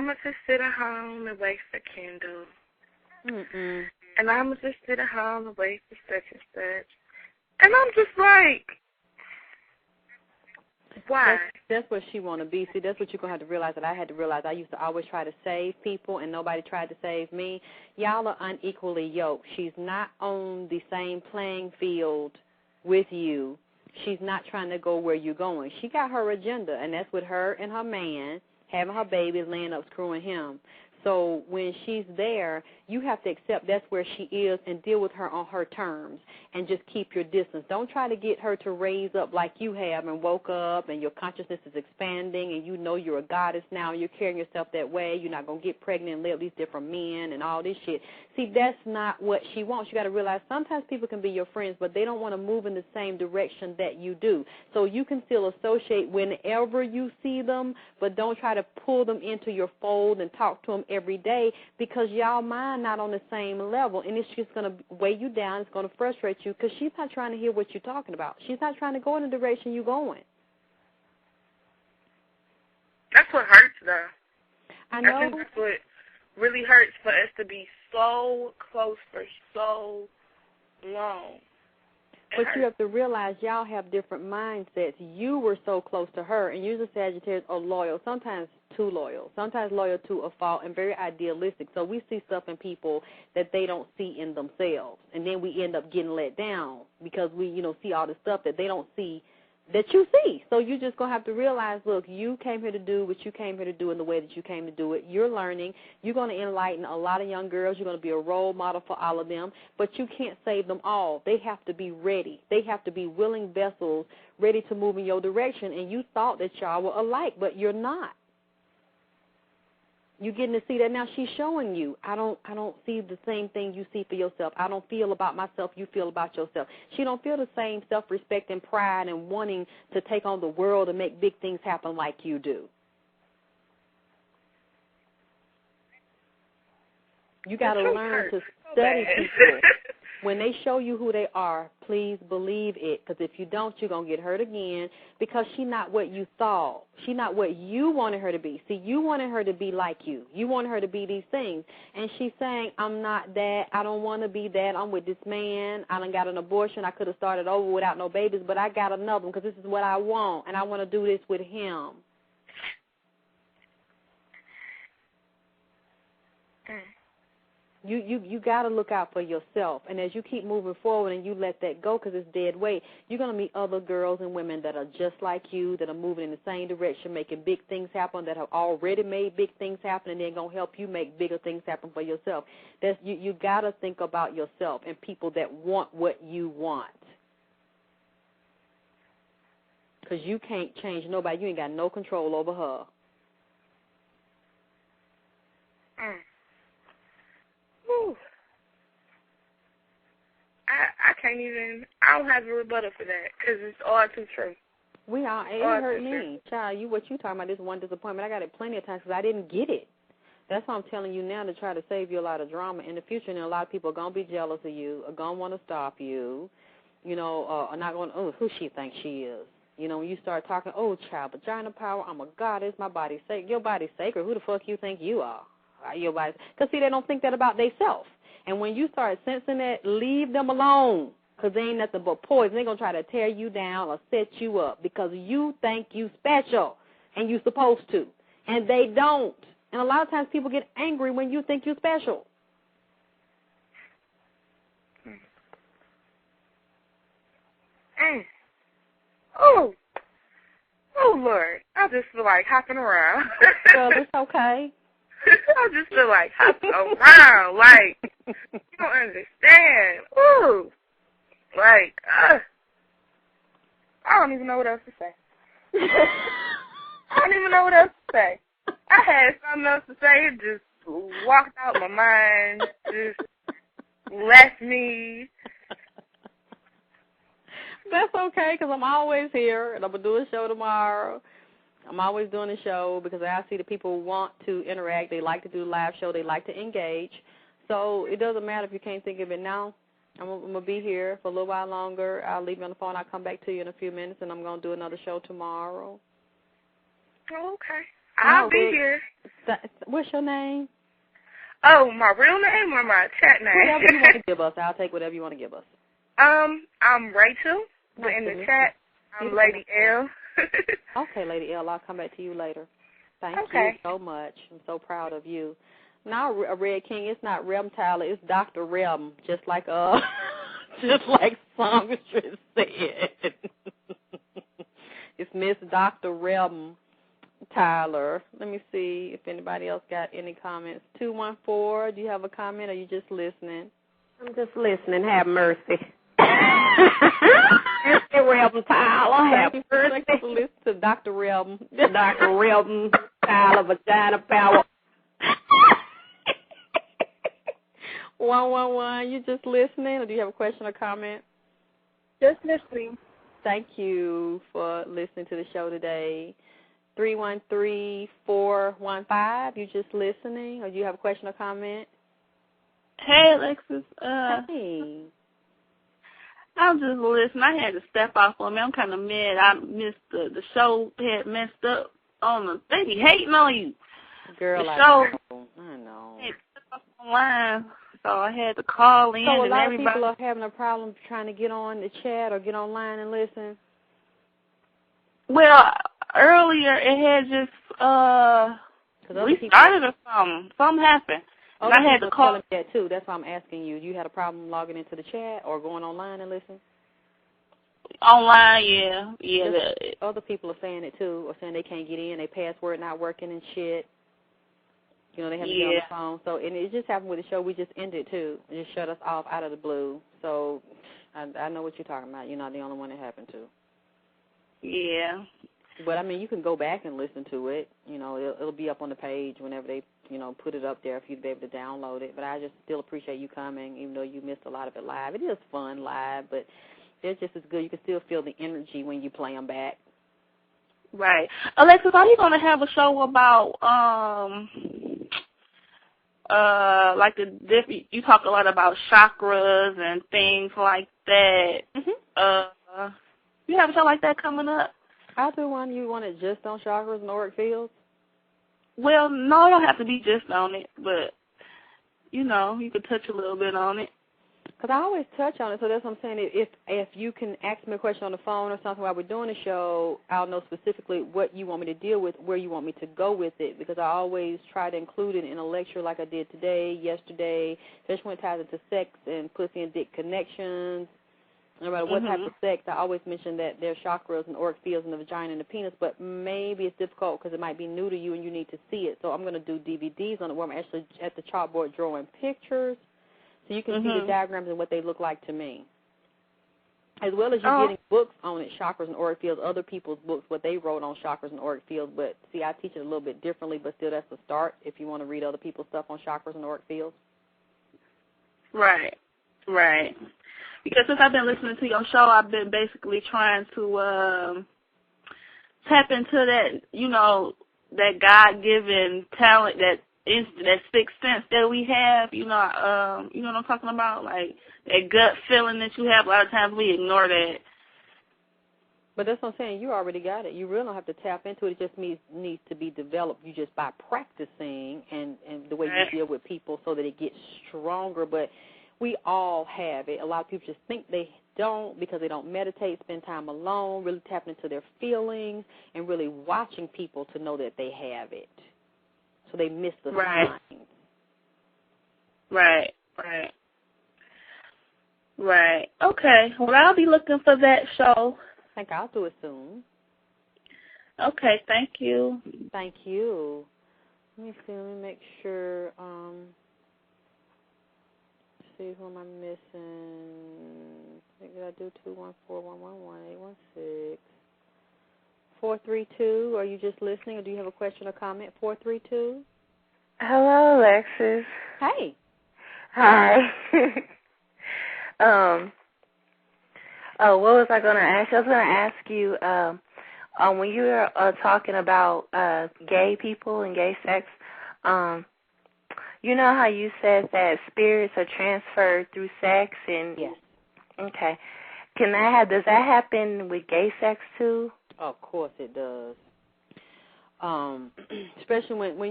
I'm going to just sit at home and wait for Kendall. Mm-mm. And I'm going to just sit at home and wait for such and such. And I'm just like, why? That's what she want to be. See, that's what you're going to have to realize that I had to realize. I used to always try to save people, and nobody tried to save me. Y'all are unequally yoked. She's not on the same playing field with you. She's not trying to go where you're going. She got her agenda, and that's with her and her man, having her babies, laying up, screwing him. So when she's there, you have to accept that's where she is and deal with her on her terms and just keep your distance. Don't try to get her to raise up like you have and woke up and your consciousness is expanding and you know you're a goddess now and you're carrying yourself that way. You're not going to get pregnant and live with these different men and all this shit. See, that's not what she wants. You got to realize sometimes people can be your friends, but they don't want to move in the same direction that you do. So you can still associate whenever you see them, but don't try to pull them into your fold and talk to them every day because y'all mind not on the same level, and it's just going to weigh you down. It's going to frustrate you because she's not trying to hear what you're talking about. She's not trying to go in the direction you're going. That's what hurts, though. I know. I think that's what really hurts for us to be so close for so long. But you have to realize y'all have different mindsets. You were so close to her, and usually Sagittarius are loyal, sometimes too loyal, sometimes loyal to a fault and very idealistic. So we see stuff in people that they don't see in themselves, and then we end up getting let down because we, see all the stuff that they don't see that you see. So you're just going to have to realize, look, you came here to do what you came here to do in the way that you came to do it. You're learning. You're going to enlighten a lot of young girls. You're going to be a role model for all of them, but you can't save them all. They have to be ready. They have to be willing vessels ready to move in your direction, and you thought that y'all were alike, but you're not. You're getting to see that now. She's showing you. I don't see the same thing you see for yourself. I don't feel about myself you feel about yourself. She don't feel the same self-respect and pride and wanting to take on the world and make big things happen like you do. You got to learn to study people. When they show you who they are, please believe it, because if you don't, you're going to get hurt again because she's not what you thought. She's not what you wanted her to be. See, you wanted her to be like you. You wanted her to be these things. And she's saying, I'm not that. I don't want to be that. I'm with this man. I done got an abortion. I could have started over without no babies, but I got another one because this is what I want, and I want to do this with him. You got to look out for yourself. And as you keep moving forward and you let that go because it's dead weight, you're going to meet other girls and women that are just like you, that are moving in the same direction, making big things happen, that have already made big things happen, and they're going to help you make bigger things happen for yourself. You got to think about yourself and people that want what you want. Because you can't change nobody. You ain't got no control over her. Whew. I can't even, I don't have a rebuttal for that because it's all too true. It hurt me. Child, what you talking about, this one disappointment, I got it plenty of times because I didn't get it. That's why I'm telling you now to try to save you a lot of drama in the future. And a lot of people are going to be jealous of you, are going to want to stop you, are not going to, who she thinks she is. When you start talking, child, vagina power, I'm a goddess, my body's sacred. Your body's sacred. Who the fuck you think you are? Because, see, they don't think that about themselves. And when you start sensing that, leave them alone because they ain't nothing but poison. They're going to try to tear you down or set you up because you think you special and you supposed to. And they don't. And a lot of times people get angry when you think you're special. Oh, Lord. I just feel like hopping around. Well, it's okay. I just feel like hopping around. Like, you don't understand. Ooh. Like, I don't even know what else to say. I don't even know what else to say. I had something else to say. It just walked out my mind. Just left me. That's okay, because I'm always here, and I'm going to do a show tomorrow. I'm always doing a show because I see that people want to interact. They like to do a live show. They like to engage. So it doesn't matter if you can't think of it now. I'm going to be here for a little while longer. I'll leave you on the phone. I'll come back to you in a few minutes, and I'm going to do another show tomorrow. Okay. I'll be here. Well, What's your name? Oh, my real name or my chat name? Whatever you want to give us. I'll take whatever you want to give us. I'm Rachel, but Nice in to the meet chat, I'm Lady L. Okay, Lady L, I'll come back to you later. Thank Okay. you so much. I'm so proud of you. Now, Red King, it's not Rem Tylor, it's Dr. Rem, just like Songstress said. It's Miss Dr. Rem Tylor. Let me see if anybody else got any comments. 214, do you have a comment or are you just listening? I'm just listening. Have mercy. Mr. Rem Tylor, have mercy. Thank you for listening to Dr. Rem. Dr. Rem Tylor, Vagina Power. 111, you just listening or do you have a question or comment? Just listening. Thank you for listening to the show today. 313-415, you just listening or do you have a question or comment? Hey, Alexyss. Hey. I'm just listening. I had to step off on me. I'm kind of mad. I missed the show had messed up on the. They be hating on you. Girl, the I show know. Had stuff online, so I had to call in So a and lot everybody. of people are having a problem trying to get on the chat or get online and listen. Well, earlier it had just restarted or something. Something happened. And I had to call. Telling me that too. That's why I'm asking you. You had a problem logging into the chat or going online and listen? Online, yeah. Other people are saying it too, or saying they can't get in, their password not working and shit. You know, they have to get on the phone. So, and it just happened with the show we just ended too. It just shut us off out of the blue. So, I know what you're talking about. You're not the only one it happened to. Yeah. But I mean, you can go back and listen to it. You know, it'll be up on the page whenever they, put it up there for you to be able to download it. But I just still appreciate you coming, even though you missed a lot of it live. It is fun live, but it's just as good. You can still feel the energy when you play them back. Right. Alexyss, are you going to have a show about, like you talk a lot about chakras and things like that. Mm-hmm. You have a show like that coming up? I'll do one. You want it just on chakras and auric fields? Well, no, it don't have to be just on it, but, you could touch a little bit on it. Because I always touch on it, so that's what I'm saying. If you can ask me a question on the phone or something while we're doing the show, I'll know specifically what you want me to deal with, where you want me to go with it, because I always try to include it in a lecture like I did today, yesterday, especially when it ties into sex and pussy and dick connections. No matter what type of sex, I always mention that there are chakras and auric fields in the vagina and the penis, but maybe it's difficult because it might be new to you and you need to see it. So I'm going to do DVDs on it where I'm actually at the chalkboard drawing pictures so you can see the diagrams and what they look like to me. As well as you getting books on it, chakras and auric fields, other people's books, what they wrote on chakras and auric fields. But, see, I teach it a little bit differently, but still that's the start if you want to read other people's stuff on chakras and auric fields. Right. Because since I've been listening to your show, I've been basically trying to tap into that, that God-given talent, that sixth sense that we have. You know what I'm talking about? Like that gut feeling that you have. A lot of times we ignore that. But that's what I'm saying. You already got it. You really don't have to tap into it. It just needs to be developed. You just by practicing and the way you deal with people so that it gets stronger. But we all have it. A lot of people just think they don't because they don't meditate, spend time alone, really tapping into their feelings, and really watching people to know that they have it. So they miss the signs. Right. Okay. Well, I'll be looking for that show. I think I'll do it soon. Okay. Thank you. Thank you. Let me see. Let me make sure. See, who am I missing? Did I do 214-111-816? 432, are you just listening, or do you have a question or comment? 432? Hello, Alexyss. Hey. Hi. What was I going to ask you? I was going to ask you, when you were talking about gay people and gay sex, you know how you said that spirits are transferred through sex and yes. Okay. Does that happen with gay sex too? Of course it does. Especially when